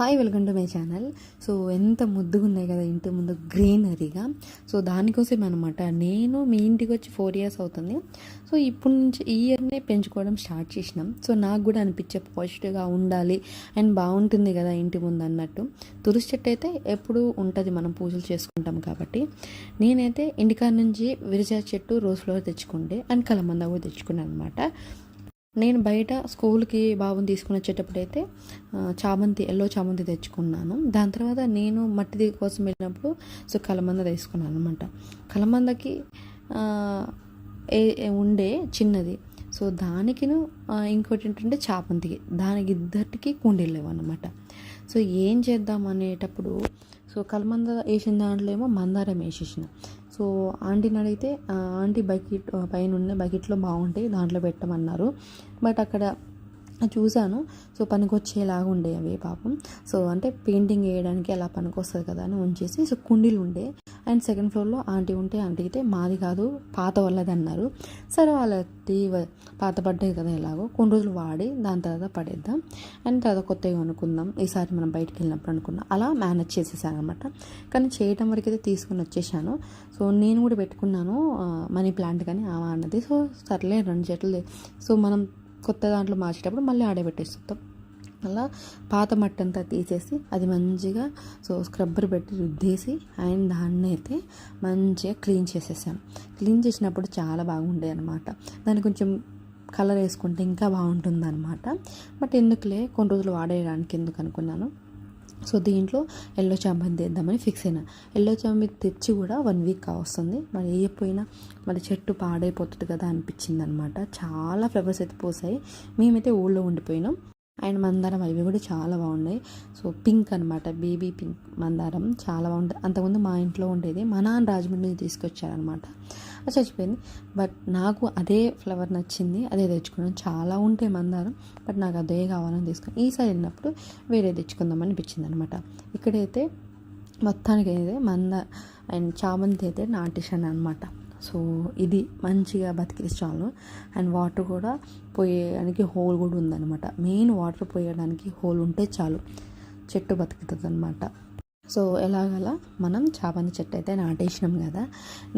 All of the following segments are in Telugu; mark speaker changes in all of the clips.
Speaker 1: Hi, welcome to my channel. So ఎంత ముద్దుగా ఉన్నాయి కదా ఇంటి ముందు గ్రీనరీగా. సో దానికోసం అనమాట నేను మీ ఇంటికి వచ్చి 4 years అవుతుంది. సో ఇప్పుడు నుంచి ఈ ఇయర్నే పెంచుకోవడం స్టార్ట్ చేసినాం. సో నాకు కూడా అనిపించే పాజిటివ్గా ఉండాలి అండ్ బాగుంటుంది కదా ఇంటి ముందు అన్నట్టు. తులసి చెట్టు అయితే ఎప్పుడు ఉంటుంది, మనం పూజలు చేసుకుంటాం కాబట్టి. నేనైతే ఇంటికాడ నుంచి విరజా చెట్టు, రోజ్ ఫ్లవర్ తెచ్చుకుంటే అండ్ కలమంద కూడా తెచ్చుకున్నాను అనమాట. నేను బయట స్కూల్కి బాబుని తీసుకుని వచ్చేటప్పుడు అయితే చామంతి, ఎల్లో చామంతి తెచ్చుకున్నాను. దాని తర్వాత నేను మట్టి కోసం వెళ్ళినప్పుడు సో కలమంద తీసుకున్నాను అనమాట. కలమందకి ఉండే చిన్నది, సో దానికిను ఇంకోటి ఏంటంటే చామంతికి, దానికి ఇద్దరికి కుండీలు లేవు అనమాట. సో ఏం చేద్దాం అనేటప్పుడు సో కలమంద వేసిన దాంట్లో ఏమో మందారం వేసేసిన. సో ఆంటీని అడిగితే ఆంటీ బకెట్ పైన ఉన్న బకెట్లో బాగుంటాయి, దాంట్లో పెట్టమన్నారు. బట్ అక్కడ చూశాను, సో పనికొచ్చేలాగా ఉండే అవి పాపం. సో అంటే పెయింటింగ్ వేయడానికి అలా పనికొస్తుంది కదా అని ఉంచేసి సో కుండీలు ఉండే. అండ్ సెకండ్ ఫ్లోర్లో ఆంటీ ఉంటే ఆంటీ అయితే మాది కాదు పాత వాళ్ళది అన్నారు. సరే వాళ్ళది పాత పడ్డాయి కదా, ఎలాగో కొన్ని రోజులు వాడి దాని తర్వాత పడేద్దాం అండ్ తర్వాత కొత్తగా కొనుక్కుందాం ఈసారి మనం బయటికి వెళ్ళినప్పుడు అనుకున్నాం. అలా మేనేజ్ చేసేసాను అనమాట. కానీ చేయటం వరకు అయితే తీసుకుని వచ్చేసాను. సో నేను కూడా పెట్టుకున్నాను మనీ ప్లాంట్ కానీ అన్నది. సో సర్లే 2 చెట్లు. సో మనం కొత్త దాంట్లో మార్చేటప్పుడు మళ్ళీ ఆడబెట్టేస్తాం. అలా పాత మట్టి అంతా తీసేసి అది మంచిగా సో స్క్రబ్బర్ పెట్టి రుద్దేసి అండ్ దాన్ని అయితే మంచిగా క్లీన్ చేసేసాను. క్లీన్ చేసినప్పుడు చాలా బాగుండే అనమాట. దాన్ని కొంచెం కలర్ వేసుకుంటే ఇంకా బాగుంటుంది అనమాట. బట్ ఎందుకులే కొన్ని రోజులు వాడేయడానికి ఎందుకు అనుకున్నాను. సో దీంట్లో ఎల్లో చామంతి వేద్దామని ఫిక్స్ అయినా. ఎల్లో చామంతి తెచ్చి కూడా 1 week వస్తుంది. మరి వేయకపోయినా మరి చెట్టు పాడైపోతుంది కదా అనిపించింది అనమాట. చాలా ఫ్లవర్స్ అయితే పోసాయి. మేమైతే ఊళ్ళో ఉండిపోయినాం. అండ్ మందారం అవి కూడా చాలా బాగున్నాయి. సో పింక్ అనమాట, బేబీ పింక్ మందారం చాలా బాగుంటుంది. అంతకుముందు మా ఇంట్లో ఉండేది, మా నాన్న రాజమండ్రి నుంచి తీసుకొచ్చారనమాట. అది చచ్చిపోయింది. బట్ నాకు అదే ఫ్లవర్ నచ్చింది, అదే తెచ్చుకున్నాను. చాలా ఉంటాయి మందారం, బట్ నాకు అదే కావాలని తీసుకుని ఈసారి వెళ్ళినప్పుడు వేరే తెచ్చుకుందాం అనిపించింది అనమాట. ఇక్కడైతే మొత్తానికి అయితే అండ్ చామంతి అయితే నాటేశాను అనమాట. సో ఇది మంచిగా బతికేసి చాలు. అండ్ వాటర్ కూడా పోయడానికి హోల్ కూడా ఉందన్నమాట. మెయిన్ వాటర్ పోయడానికి హోల్ ఉంటే చాలు, చెట్టు బతుకుతుంది అనమాట. సో ఎలాగలా మనం చామంతి చెట్టు అయితే నాటేసినాం కదా.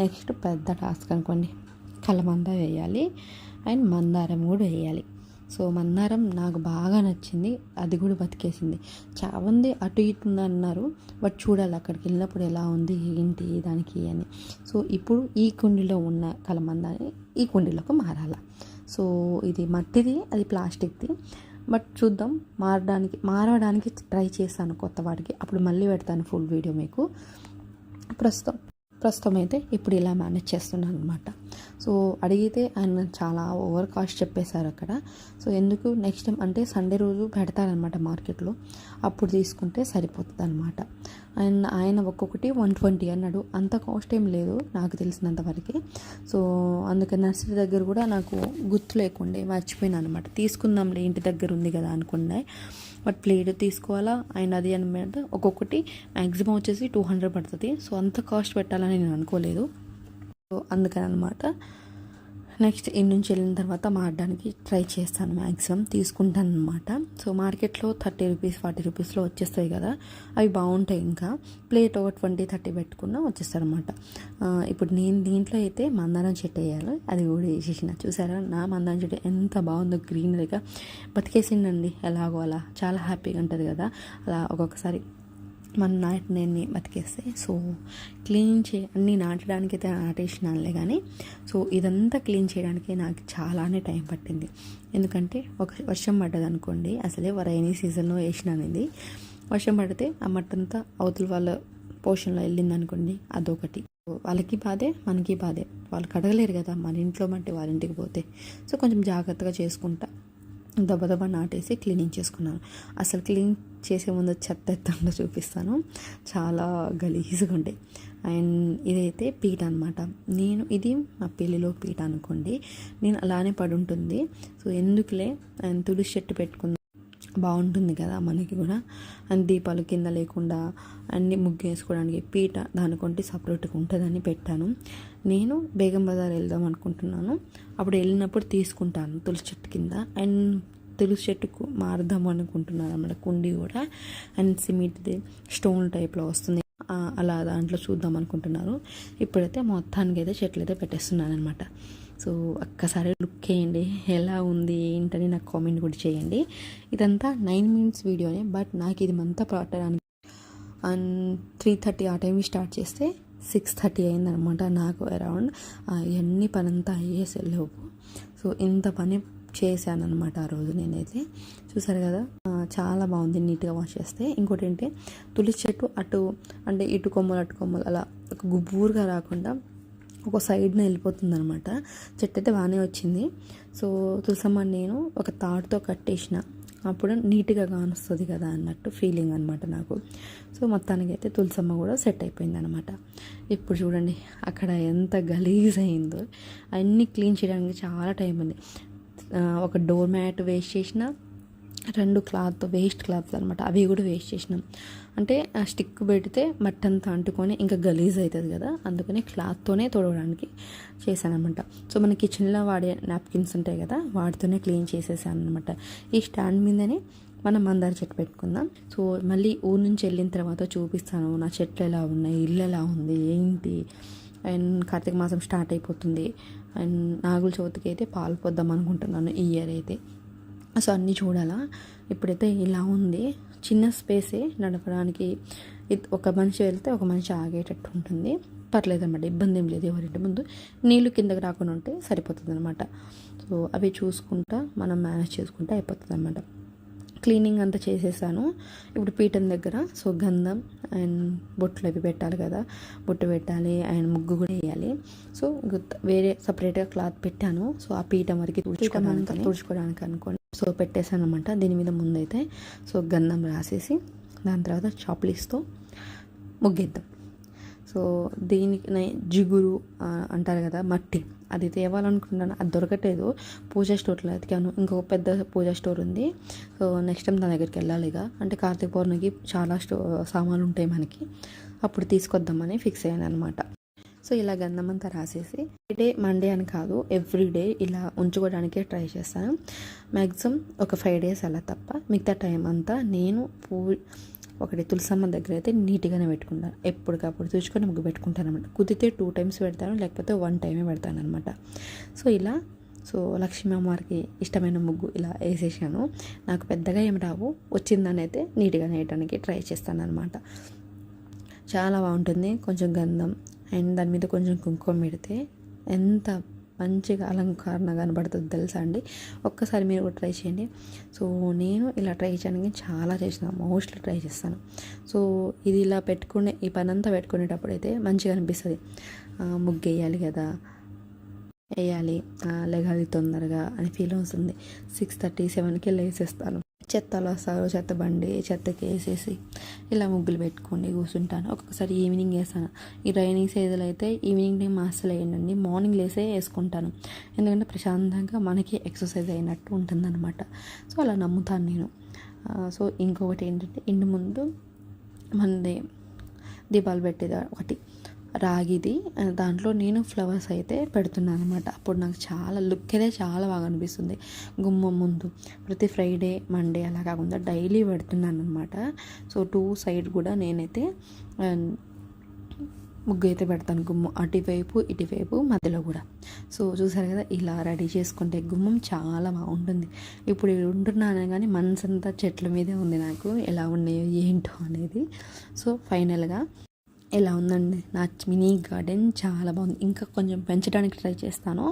Speaker 1: నెక్స్ట్ పెద్ద టాస్క్ అనుకోండి, కలమంద వేయాలి అండ్ మందారం కూడా వేయాలి. సో మందారం నాకు బాగా నచ్చింది, అది కూడా బతికేసింది. చామంది అటు ఇటు అన్నారు, బట్ చూడాలి అక్కడికి వెళ్ళినప్పుడు ఎలా ఉంది ఏంటి దానికి అని. సో ఇప్పుడు ఈ కుండీలో ఉన్న కలమందాన్ని ఈ కుండీలోకి మారాల. సో ఇది మట్టిది, అది ప్లాస్టిక్ది. బట్ చూద్దాం, మారడానికి ట్రై చేస్తాను కొత్త వాటికి. అప్పుడు మళ్ళీ పెడతాను ఫుల్ వీడియో మీకు. ప్రస్తుతం అయితే ఇప్పుడు ఇలా మేనేజ్ చేస్తున్నాను అనమాట. సో అడిగితే ఆయన చాలా ఓవర్ కాస్ట్ చెప్పేశారు అక్కడ. సో ఎందుకు నెక్స్ట్ టైం అంటే సండే రోజు పెడతారనమాట మార్కెట్లో, అప్పుడు తీసుకుంటే సరిపోతుంది అనమాట. అండ్ ఆయన ఒక్కొక్కటి 120 అన్నాడు. అంత కాస్ట్ ఏం లేదు నాకు తెలిసినంతవరకు. సో అందుకే నర్సరీ దగ్గర కూడా నాకు గుర్తు లేకుండే, మర్చిపోయినా అనమాట. తీసుకుందాంలే ఇంటి దగ్గర ఉంది కదా అనుకున్నా. బట్ ప్లేట్ తీసుకోవాలా అండ్ అది అనమాట ఒక్కొక్కటి మ్యాక్సిమం వచ్చేసి 200 పడుతుంది. సో అంత కాస్ట్ పెట్టాలని నేను అనుకోలేదు. సో అందుకని అనమాట నెక్స్ట్ ఇన్ నుంచి వెళ్ళిన తర్వాత మారడానికి ట్రై చేస్తాను, మ్యాక్సిమం తీసుకుంటాను అనమాట. సో మార్కెట్లో 30 రూపీస్ 40 రూపీస్లో వచ్చేస్తాయి కదా, అవి బాగుంటాయి. ఇంకా ప్లేట్ ఒక 20-30 పెట్టుకున్నా వచ్చేస్తారు అనమాట. ఇప్పుడు నేను దీంట్లో అయితే మందారం చెట్టు వేయాలి, అది కూడా వేసేసిన. చూసారా నా మందారం చెట్టు ఎంత బాగుందో, గ్రీనరీగా బతికేసిందండి. ఎలాగో అలా చాలా హ్యాపీగా ఉంటుంది కదా అలా ఒక్కొక్కసారి మన నేను బతికేస్తే. సో అన్నీ నాటడానికి అయితే నాటేసినానులే, కానీ సో ఇదంతా క్లీన్ చేయడానికి నాకు చాలానే టైం పట్టింది. ఎందుకంటే ఒక వర్షం పడ్డది అనుకోండి, అసలే రైనీ సీజన్లో వేసినాను ఇది. వర్షం పడితే ఆ మట్టంతా అవతల వాళ్ళ పోర్షన్లో వెళ్ళింది అనుకోండి, అదొకటి. వాళ్ళకి బాధే మనకి బాధే, వాళ్ళు కడగలేరు కదా మన ఇంట్లో మట్టి వాళ్ళ ఇంటికి పోతే. సో కొంచెం జాగ్రత్తగా చేసుకుంటా దెబ్బ నాటేసి క్లీనింగ్ చేసుకున్నాను. అసలు క్లీన్ చేసే ముందు చెత్త ఎత్తంలో చూపిస్తాను, చాలా గలీజ్గా ఉంటాయి. అండ్ ఇదైతే పీట అనమాట. ఇది మా పెళ్ళిలో పీట అనుకోండి, నేను అలానే పడి ఉంటుంది. సో ఎందుకులే అండ్ తులసి చెట్టు పెట్టుకుందాం, బాగుంటుంది కదా మనకి కూడా. అండ్ దీపాలు కింద లేకుండా అన్ని ముగ్గు వేసుకోవడానికి పీట దానికంటే సపరేట్గా ఉంటుందని పెట్టాను. నేను బేగం బజార్ వెళ్దాం అనుకుంటున్నాను, అప్పుడు వెళ్ళినప్పుడు తీసుకుంటాను తులసి చెట్టు కింద. అండ్ తులసి చెట్టుకు మారుదాం అనుకుంటున్నాను అన్నమాట కుండీ కూడా. అండ్ సిమెంట్ది స్టోన్ టైప్లో వస్తుంది, అలా దాంట్లో చూద్దాం అనుకుంటున్నారు. ఇప్పుడైతే మొత్తానికి అయితే చెట్లు అయితే పెట్టేస్తున్నాను అనమాట. సో ఒక్కసారి లుక్ చేయండి ఎలా ఉంది ఏంటని నాకు కామెంట్ కూడా చేయండి. ఇదంతా 9 minutes వీడియోనే, బట్ నాకు ఇది అంతా పట్టడానికి అండ్ 3:30 ఆ టైంకి స్టార్ట్ చేస్తే 6:30 అయిందనమాట నాకు అరౌండ్. ఇవన్నీ పని అంతా అయ్యేసేలోపు సో ఇంత పని చేశాను అనమాట ఆ రోజు నేనైతే. చూసారు కదా, చాలా బాగుంది నీట్గా వాష్ చేస్తే. ఇంకోటి ఏంటి, తులసి చెట్టు అటు అంటే ఇటు కొమ్మలు అటు కొమ్మలు అలా ఒక గుబూరుగా రాకుండా ఒక సైడ్న వెళ్ళిపోతుంది అనమాట. చెట్టు అయితే బాగానే వచ్చింది. సో తులసమ్మ నేను ఒక తాడుతో కట్టేసిన, అప్పుడు నీట్గా కానొస్తుంది కదా అన్నట్టు ఫీలింగ్ అనమాట నాకు. సో మొత్తానికి అయితే తులసమ్మ కూడా సెట్ అయిపోయింది అనమాట. ఇప్పుడు చూడండి అక్కడ ఎంత గలీజ్ అయిందో, అన్నీ క్లీన్ చేయడానికి చాలా టైం ఉంది. ఒక డోర్ మ్యాట్ వేస్ట్ చేసిన, 2 వేస్ట్ క్లాత్స్ అనమాట, అవి కూడా వేస్ట్ చేసినాం. అంటే స్టిక్ పెడితే మట్టి అంతా అంటుకొని ఇంకా గలీజ్ అవుతుంది కదా, అందుకని క్లాత్తోనే తొడవడానికి చేశాను అనమాట. సో మన కిచెన్లో వాడే నాప్కిన్స్ ఉంటాయి కదా, వాటితోనే క్లీన్ చేసేసాను అనమాట. ఈ స్టాండ్ మీదనే మనం మందార చెట్టు పెట్టుకుందాం. సో మళ్ళీ ఊరు నుంచి వెళ్ళిన తర్వాత చూపిస్తాను నా చెట్లు ఎలా ఉన్నాయి, ఇల్లు ఎలా ఉంది ఏంటి. అండ్ కార్తీక మాసం స్టార్ట్ అయిపోతుంది, అండ్ నాగుల చవితికి అయితే పాలు పొద్దాం అనుకుంటున్నాను ఈ ఇయర్ అయితే. సో అన్నీ చూడాలా. ఇప్పుడైతే ఇలా ఉంది, చిన్న స్పేసే నడపడానికి. ఒక మనిషి వెళ్తే ఒక మనిషి ఆగేటట్టు ఉంటుంది, పర్లేదు అనమాట, ఇబ్బంది ఏం లేదు. ఎవరింటి ముందు నీళ్ళు కిందకి రాకుండా ఉంటే సరిపోతుంది అనమాట. సో అవి చూసుకుంటా మనం మేనేజ్ చేసుకుంటా అయిపోతుంది అనమాట. క్లీనింగ్ అంతా చేసేసాను. ఇప్పుడు పీఠం దగ్గర సో గంధం అండ్ బొట్లు అవి పెట్టాలి కదా, బొట్టు పెట్టాలి అండ్ ముగ్గు కూడా వేయాలి. సో వేరే సపరేట్గా క్లాత్ పెట్టాను. సో ఆ పీఠం వరకు తుడుచుకోవడానికి అనుకోండి. సో పెట్టేశాను అనమాట. దీని మీద ముందైతే సో గంధం రాసేసి దాని తర్వాత చాప్లిక్స్తో ముగ్గేద్దాం. సో దీనికి జిగురు అంటారు కదా, మట్టి, అది తేవాలనుకుంటున్నాను, అది దొరకట్లేదు. పూజా స్టోర్లో ఎతికాను, ఇంకొక పెద్ద పూజా స్టోర్ ఉంది. సో నెక్స్ట్ టైం దాని దగ్గరికి వెళ్ళాలి ఇక. అంటే కార్తీక పౌర్ణమికి చాలా సామాన్లు ఉంటాయి మనకి, అప్పుడు తీసుకొద్దామని ఫిక్స్ అయ్యాను అనమాట. సో ఇలా గంధం అంతా రాసేసి మండే అని కాదు, ఎవ్రీడే ఇలా ఉంచుకోవడానికే ట్రై చేస్తాను. మ్యాక్సిమం ఒక 5 days అలా తప్ప మిగతా టైం అంతా నేను ఒకటి తులసమ్మ దగ్గర అయితే నీట్గానే పెట్టుకుంటాను. ఎప్పటికప్పుడు తుడుచుకొని ముగ్గు పెట్టుకుంటాను అనమాట. కుదిరితే 2 times పెడతాను, లేకపోతే 1 time పెడతాను అనమాట. సో ఇలా లక్ష్మీ అమ్మవారికి ఇష్టమైన ముగ్గు ఇలా వేసేసాను. నాకు పెద్దగా ఏం రావు, వచ్చిందని అయితే నీట్గానే వేయడానికి ట్రై చేస్తాను అనమాట. చాలా బాగుంటుంది. కొంచెం గంధం అండ్ దాని మీద కొంచెం కుంకుమ పెడితే ఎంత మంచిగా అలంకరణ కనబడుతుంది తెలుసా అండి. ఒక్కసారి మీరు కూడా ట్రై చేయండి. సో నేను ఇలా ట్రై చేయడానికి చాలా చేసిన, మోస్ట్లీ ట్రై చేస్తాను. సో ఇది ఇలా పెట్టుకునే ఈ పని అంతా పెట్టుకునేటప్పుడు అయితే మంచిగా అనిపిస్తుంది. ముగ్గు వేయాలి కదా, వేయాలి, లెగాలి తొందరగా అని ఫీల్ వస్తుంది. 6:30, 7కి లేసేస్తాను. చెత్తలో వస్తారు, చెత్త బండి చెత్తకి వేసేసి ఇలా ముగ్గులు పెట్టుకొని కూర్చుంటాను. ఒక్కొక్కసారి ఈవినింగ్ వేస్తాను. ఈ రైనింగ్ సీజన్లో అయితే ఈవినింగ్ టైం అస్సలు వేయండి, మార్నింగ్ లేసే వేసుకుంటాను. ఎందుకంటే ప్రశాంతంగా మనకి ఎక్సర్సైజ్ అయినట్టు ఉంటుందన్నమాట. సో అలా నమ్ముతాను నేను. సో ఇంకొకటి ఏంటంటే, ఇంటి ముందు మనది దీపాలు పెట్టేది ఒకటి రాగిది, దాంట్లో నేను ఫ్లవర్స్ అయితే పెడుతున్నాను అనమాట. అప్పుడు నాకు చాలా లుక్ అయితే చాలా బాగా అనిపిస్తుంది. గుమ్మం ముందు ప్రతి ఫ్రైడే, మండే అలా కాకుండా డైలీ పెడుతున్నాను అనమాట. సో 2 sides కూడా నేనైతే ముగ్గు అయితే పెడతాను, గుమ్మం అటువైపు ఇటువైపు మధ్యలో కూడా. సో చూసారు కదా, ఇలా రెడీ చేసుకుంటే గుమ్మం చాలా బాగుంటుంది. ఇప్పుడు ఉంటున్నాను కానీ మనసంతా చెట్ల మీదే ఉంది నాకు, ఎలా ఉన్నాయో ఏంటో అనేది. సో ఫైనల్గా ఎలా ఉందండి నా మినీ గార్డెన్, చాలా బాగుంది. ఇంకా కొంచెం పెంచడానికి ట్రై చేస్తాను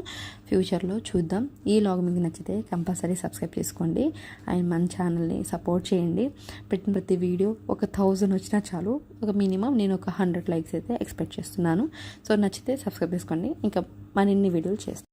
Speaker 1: ఫ్యూచర్లో, చూద్దాం. ఈ వ్లాగ్ మీకు నచ్చితే కంపల్సరీ సబ్స్క్రైబ్ చేసుకోండి అండ్ మన ఛానల్ని సపోర్ట్ చేయండి. పెట్టిన ప్రతి వీడియో ఒక 1000 వచ్చినా చాలు, ఒక మినిమం నేను ఒక 100 likes అయితే ఎక్స్పెక్ట్ చేస్తున్నాను. సో నచ్చితే సబ్స్క్రైబ్ చేసుకోండి, ఇంకా మరిన్ని వీడియోలు చేస్తాను.